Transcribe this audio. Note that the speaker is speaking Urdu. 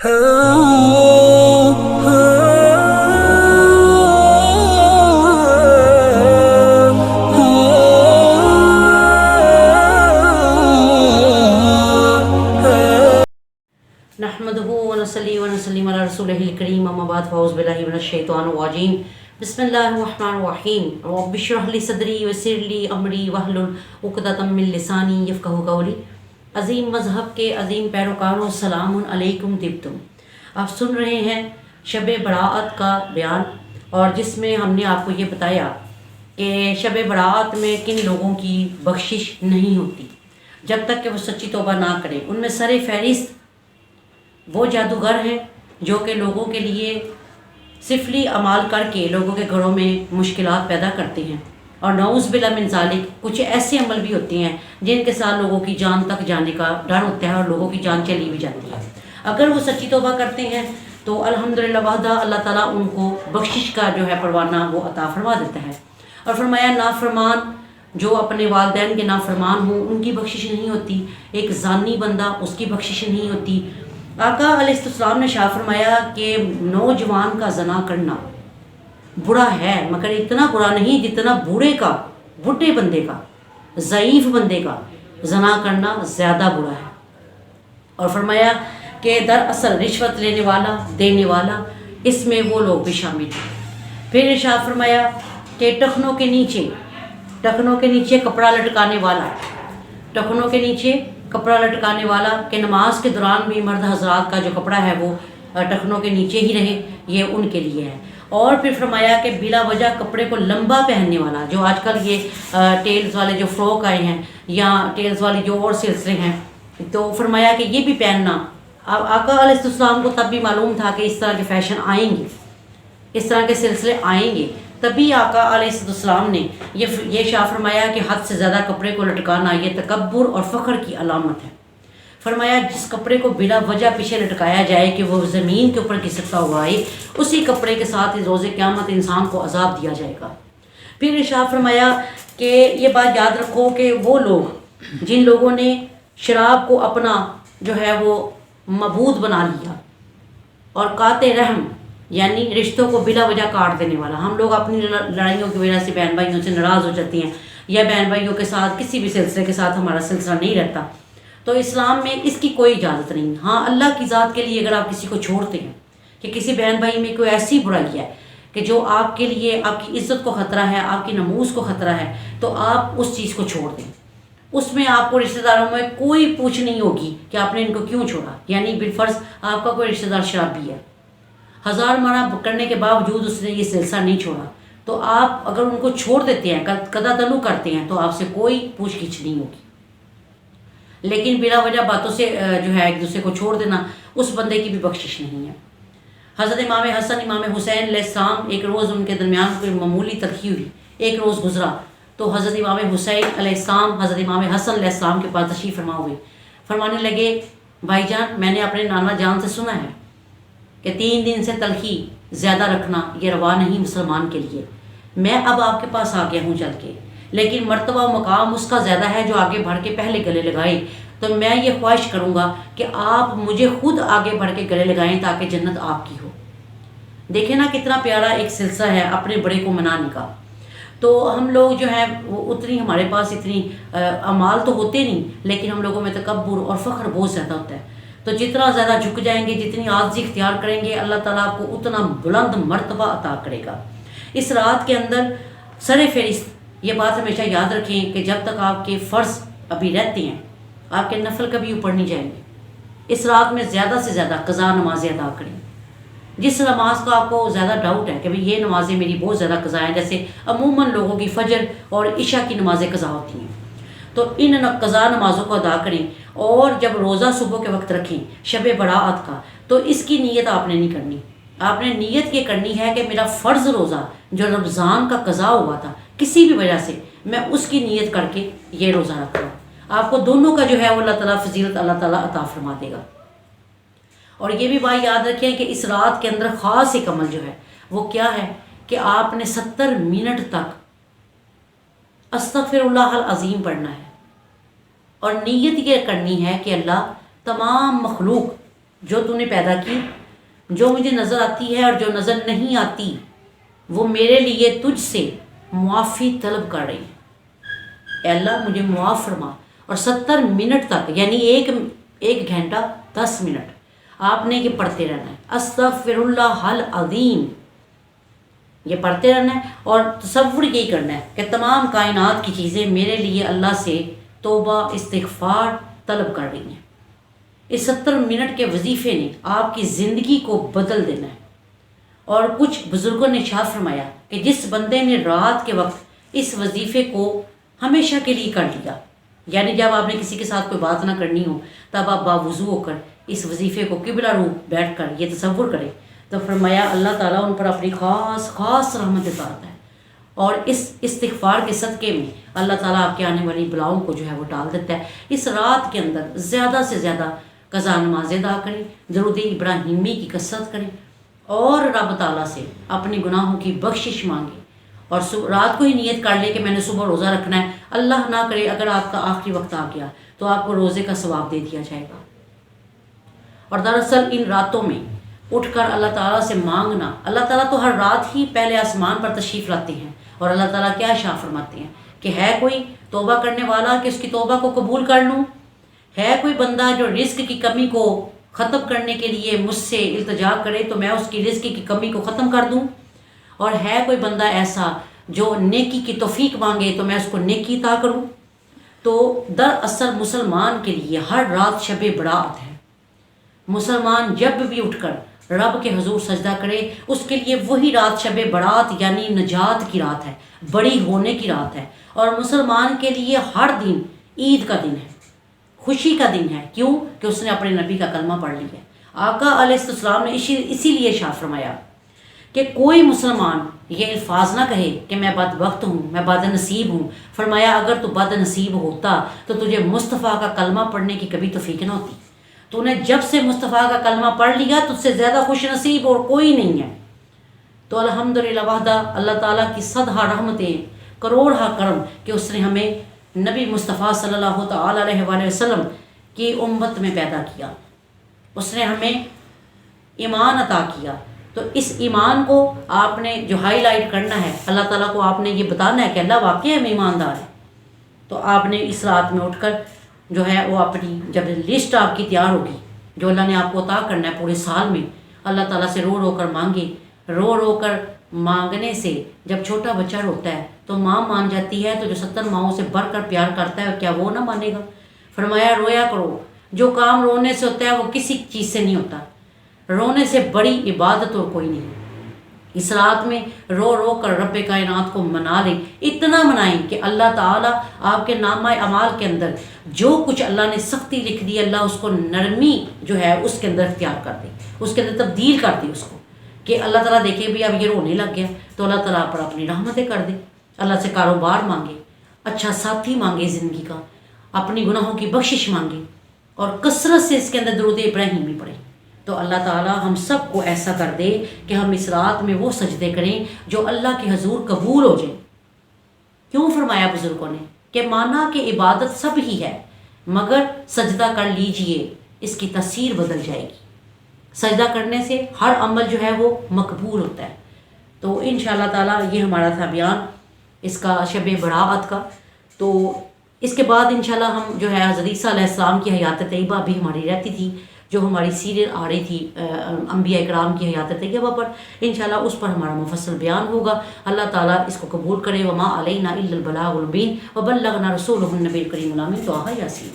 نحمده ونصلي ونسلم على رسوله الكريم اما بعد فاعوذ بالله من الشیطان الرجیم بسم اللہ الرحمن الرحیم رب اشرح لي صدری ويسر لي امری واحلل عقدۃ من لسانی یفقهوا قولی۔ عظیم مذہب کے عظیم پیروکاروں، سلام علیکم طبتم۔ آپ سن رہے ہیں شب برات کا بیان، اور جس میں ہم نے آپ کو یہ بتایا کہ شب برات میں کن لوگوں کی بخشش نہیں ہوتی جب تک کہ وہ سچی توبہ نہ کریں۔ ان میں سر فہرست وہ جادوگر ہیں جو کہ لوگوں کے لیے سفلی اعمال کر کے لوگوں کے گھروں میں مشکلات پیدا کرتے ہیں، اور نعوذ باللہ من ذالک کچھ ایسے عمل بھی ہوتے ہیں جن کے ساتھ لوگوں کی جان تک جانے کا ڈر ہوتا ہے اور لوگوں کی جان چلی بھی جاتی ہے۔ اگر وہ سچی توبہ کرتے ہیں تو الحمدللہ وحدہ اللہ تعالیٰ ان کو بخشش کا جو ہے پروانہ وہ عطا فرما دیتا ہے۔ اور فرمایا نافرمان جو اپنے والدین کے نافرمان ہوں ان کی بخشش نہیں ہوتی، ایک زانی بندہ اس کی بخشش نہیں ہوتی۔ آقا علیہ السلام نے شاہ فرمایا کہ نوجوان کا زنا کرنا برا ہے، مگر اتنا برا نہیں جتنا بوڑھے بندے کا، ضعیف بندے کا زنا کرنا زیادہ برا ہے۔ اور فرمایا کہ دراصل رشوت لینے والا، دینے والا، اس میں وہ لوگ بھی شامل ہیں۔ پھر ارشاد فرمایا کہ ٹخنوں کے نیچے کپڑا لٹکانے والا، ٹخنوں کے نیچے کپڑا لٹکانے والا کہ نماز کے دوران بھی مرد حضرات کا جو کپڑا ہے وہ ٹخنوں کے نیچے ہی رہے، یہ ان کے لیے ہے۔ اور پھر فرمایا کہ بلا وجہ کپڑے کو لمبا پہننے والا، جو آج کل یہ ٹیلز والے جو فروک آئے ہیں یا ٹیلز والی جو اور سلسلے ہیں، تو فرمایا کہ یہ بھی پہننا۔ اب آقا علیہ السلام کو تب بھی معلوم تھا کہ اس طرح کے فیشن آئیں گے، اس طرح کے سلسلے آئیں گے، تبھی آقا علیہ السلام نے یہ شاہ فرمایا کہ حد سے زیادہ کپڑے کو لٹکانا یہ تکبر اور فخر کی علامت ہے۔ فرمایا جس کپڑے کو بلا وجہ پیچھے لٹکایا جائے کہ وہ زمین کے اوپر گھسٹتا ہوا آئے، اسی کپڑے کے ساتھ روز قیامت انسان کو عذاب دیا جائے گا۔ پھر ارشاد فرمایا کہ یہ بات یاد رکھو کہ وہ لوگ جن لوگوں نے شراب کو اپنا جو ہے وہ معبود بنا لیا، اور قاطع رحم یعنی رشتوں کو بلا وجہ کاٹ دینے والا، ہم لوگ اپنی لڑائیوں کی وجہ سے بہن بھائیوں سے ناراض ہو جاتے ہیں، یا بہن بھائیوں کے ساتھ کسی بھی سلسلے کے ساتھ ہمارا سلسلہ نہیں رہتا، تو اسلام میں اس کی کوئی اجازت نہیں۔ ہاں اللہ کی ذات کے لیے اگر آپ کسی کو چھوڑتے ہیں کہ کسی بہن بھائی میں کوئی ایسی برائی ہے کہ جو آپ کے لیے آپ کی عزت کو خطرہ ہے، آپ کی نموز کو خطرہ ہے، تو آپ اس چیز کو چھوڑ دیں۔ اس میں آپ کو رشتہ داروں میں کوئی پوچھ نہیں ہوگی کہ آپ نے ان کو کیوں چھوڑا، یعنی بالفرض آپ کا کوئی رشتہ دار شرابی ہے، 1000 منع کرنے کے باوجود اس نے یہ سلسلہ نہیں چھوڑا، تو آپ اگر ان کو چھوڑ دیتے ہیں، قضا طلوع کرتے ہیں، تو آپ سے کوئی پوچھ گچھ نہیں ہوگی۔ لیکن بلا وجہ باتوں سے جو ہے ایک دوسرے کو چھوڑ دینا، اس بندے کی بھی بخشش نہیں ہے۔ حضرت امام حسن امام حسین علیہ السلام، ایک روز ان کے درمیان کوئی معمولی تلخی ہوئی، ایک روز گزرا تو حضرت امام حسین علیہ السلام حضرت امام حسن علیہ السلام کے پاس تشریف فرما ہوئے، فرمانے لگے بھائی جان میں نے اپنے نانا جان سے سنا ہے کہ 3 دن سے تلخی زیادہ رکھنا یہ روا نہیں مسلمان کے لیے، میں اب آپ کے پاس آ گیا ہوں چل کے، لیکن مرتبہ و مقام اس کا زیادہ ہے جو آگے بڑھ کے پہلے گلے لگائے، تو میں یہ خواہش کروں گا کہ آپ مجھے خود آگے بڑھ کے گلے لگائیں تاکہ جنت آپ کی ہو۔ دیکھیں نا کتنا پیارا ایک سلسلہ ہے اپنے بڑے کو منانے کا۔ تو ہم لوگ جو ہے اتنی ہمارے پاس اتنی اعمال تو ہوتے نہیں، لیکن ہم لوگوں میں تکبر اور فخر بہت زیادہ ہوتا ہے، تو جتنا زیادہ جھک جائیں گے، جتنی عاجزی اختیار کریں گے، اللہ تعالیٰ آپ کو اتنا بلند مرتبہ عطا کرے گا۔ اس رات کے اندر سر فہرست یہ بات ہمیشہ یاد رکھیں کہ جب تک آپ کے فرض ابھی رہتے ہیں، آپ کے نفل کبھی اوپر نہیں جائیں گے۔ اس رات میں زیادہ سے زیادہ قضا نمازیں ادا کریں۔ جس نماز کا آپ کو زیادہ ڈاؤٹ ہے کہ بھئی یہ نمازیں میری بہت زیادہ قضا ہیں، جیسے عموماً لوگوں کی فجر اور عشاء کی نمازیں قضا ہوتی ہیں، تو ان قضا نمازوں کو ادا کریں، اور جب روزہ صبح کے وقت رکھیں شب برات کا، تو اس کی نیت آپ نے نہیں کرنی، آپ نے نیت یہ کرنی ہے کہ میرا فرض روزہ جو رمضان کا قضا ہوا تھا کسی بھی وجہ سے، میں اس کی نیت کر کے یہ روزہ رکھ رہا ہوں۔ آپ کو دونوں کا جو ہے وہ اللہ تعالیٰ فضیلت اللہ تعالیٰ عطا فرما دے گا۔ اور یہ بھی بات یاد رکھیں کہ اس رات کے اندر خاص ایک عمل جو ہے وہ کیا ہے کہ آپ نے 70 منٹ تک استغفر اللہ العظیم پڑھنا ہے، اور نیت یہ کرنی ہے کہ اللہ تمام مخلوق جو تو نے پیدا کی، جو مجھے نظر آتی ہے اور جو نظر نہیں آتی، وہ میرے لیے تجھ سے معافی طلب کر رہی ہے۔ اے اللہ مجھے معاف فرما۔ اور 70 منٹ تک، یعنی ایک گھنٹہ 10 منٹ آپ نے یہ پڑھتے رہنا ہے، استغفر اللہ العظیم، یہ پڑھتے رہنا ہے اور تصور یہی کرنا ہے کہ تمام کائنات کی چیزیں میرے لیے اللہ سے توبہ استغفار طلب کر رہی ہیں۔ اس 70 منٹ کے وظیفے نے آپ کی زندگی کو بدل دینا ہے۔ اور کچھ بزرگوں نے ارشاد فرمایا کہ جس بندے نے رات کے وقت اس وظیفے کو ہمیشہ کے لیے کر لیا، یعنی جب آپ نے کسی کے ساتھ کوئی بات نہ کرنی ہو تب آپ باوضو ہو کر اس وظیفے کو قبلہ رو بیٹھ کر یہ تصور کریں، تو فرمایا اللہ تعالیٰ ان پر اپنی خاص خاص رحمت اتارتا ہے، اور اس استغفار کے صدقے میں اللہ تعالیٰ آپ کے آنے والی بلاؤں کو جو ہے وہ ٹال دیتا ہے۔ اس رات کے اندر زیادہ سے زیادہ قضا نمازیں ادا کریں، درود ابراہیمی کی کثرت کریں، اور رب تعالیٰ سے اپنے گناہوں کی بخشش مانگیں، اور رات کو ہی نیت کر لے کہ میں نے صبح روزہ رکھنا ہے۔ اللہ نہ کرے اگر آپ کا آخری وقت آ گیا تو آپ کو روزے کا ثواب دے دیا جائے گا۔ اور دراصل ان راتوں میں اٹھ کر اللہ تعالیٰ سے مانگنا، اللہ تعالیٰ تو ہر رات ہی پہلے آسمان پر تشریف لاتے ہیں، اور اللہ تعالیٰ کیا ارشاد فرماتے ہیں کہ ہے کوئی توبہ کرنے والا کہ اس کی توبہ کو قبول کر لوں، ہے کوئی بندہ جو رزق کی کمی کو ختم کرنے کے لیے مجھ سے التجا کرے تو میں اس کی رزق کی کمی کو ختم کر دوں، اور ہے کوئی بندہ ایسا جو نیکی کی توفیق مانگے تو میں اس کو نیکی عطا کروں۔ تو دراصل مسلمان کے لیے ہر رات شب برات ہے۔ مسلمان جب بھی اٹھ کر رب کے حضور سجدہ کرے اس کے لیے وہی رات شب برات یعنی نجات کی رات ہے، بڑی ہونے کی رات ہے۔ اور مسلمان کے لیے ہر دن عید کا دن ہے، خوشی کا دن ہے۔ کیوں؟ کہ اس نے اپنے نبی کا کلمہ پڑھ لیا ہے۔ آقا علیہ السلام نے اسی لیے ارشاد فرمایا کہ کوئی مسلمان یہ الفاظ نہ کہے کہ میں بدبخت ہوں، میں بد نصیب ہوں۔ فرمایا اگر تو بد نصیب ہوتا تو تجھے مصطفیٰ کا کلمہ پڑھنے کی کبھی توفیق نہ ہوتی۔ تو نے جب سے مصطفیٰ کا کلمہ پڑھ لیا تجھ سے زیادہ خوش نصیب اور کوئی نہیں ہے۔ تو الحمدللہ وحدہ، اللہ تعالیٰ کی صدہا رحمتیں، کروڑہا کرم کہ اس نے ہمیں نبی مصطفیٰ صلی اللہ تعالیٰ علیہ وآلہ وسلم کی امت میں پیدا کیا، اس نے ہمیں ایمان عطا کیا۔ تو اس ایمان کو آپ نے جو ہائی لائٹ کرنا ہے، اللہ تعالیٰ کو آپ نے یہ بتانا ہے کہ اللہ واقعی ہم ایماندار ہیں، تو آپ نے اس رات میں اٹھ کر جو ہے وہ اپنی جب لسٹ آپ کی تیار ہوگی جو اللہ نے آپ کو عطا کرنا ہے پورے سال میں، اللہ تعالیٰ سے رو رو کر مانگے۔ رو رو کر مانگنے سے جب چھوٹا بچہ روتا ہے تو ماں مان جاتی ہے، تو جو 70 ماؤں سے بڑھ کر پیار کرتا ہے کیا وہ نہ مانے گا؟ فرمایا رویا کرو، جو کام رونے سے ہوتا ہے وہ کسی چیز سے نہیں ہوتا، رونے سے بڑی عبادت اور کوئی نہیں۔ اس رات میں رو رو کر رب کائنات کو منا لیں، اتنا منائیں کہ اللہ تعالیٰ آپ کے نامہ اعمال کے اندر جو کچھ اللہ نے سختی لکھ دی اللہ اس کو نرمی جو ہے اس کے اندر اختیار کر دے، اس کے اندر تبدیل کر دے اس کو، کہ اللہ تعالیٰ دیکھے بھی اب یہ رونے لگ گیا تو اللہ تعالیٰ پر اپنی رحمتیں کر دے۔ اللہ سے کاروبار مانگے، اچھا ساتھی مانگے زندگی کا، اپنی گناہوں کی بخشش مانگے، اور کثرت سے اس کے اندر درود ابراہیمی پڑھیں، تو اللہ تعالیٰ ہم سب کو ایسا کر دے کہ ہم اس رات میں وہ سجدے کریں جو اللہ کے حضور قبول ہو جائیں۔ کیوں فرمایا بزرگوں نے کہ مانا کہ عبادت سب ہی ہے، مگر سجدہ کر لیجئے اس کی تاثیر بدل جائے گی۔ سجدہ کرنے سے ہر عمل جو ہے وہ مقبول ہوتا ہے۔ تو انشاءاللہ تعالیٰ یہ ہمارا تھا بیان اس کا شب برات کا۔ تو اس کے بعد انشاءاللہ ہم جو ہے حضرت عیسیٰ علیہ السلام کی حیات طیبہ بھی ہماری رہتی تھی، جو ہماری سیریل آ رہی تھی انبیاء اکرام کی حیات طیبہ پر، انشاءاللہ اس پر ہمارا مفصل بیان ہوگا۔ اللہ تعالیٰ اس کو قبول کرے۔ وما علینا الا البلاغ المبین وبلغنا رسولہ النبی الکریم الامین۔ تو آہا یاسین۔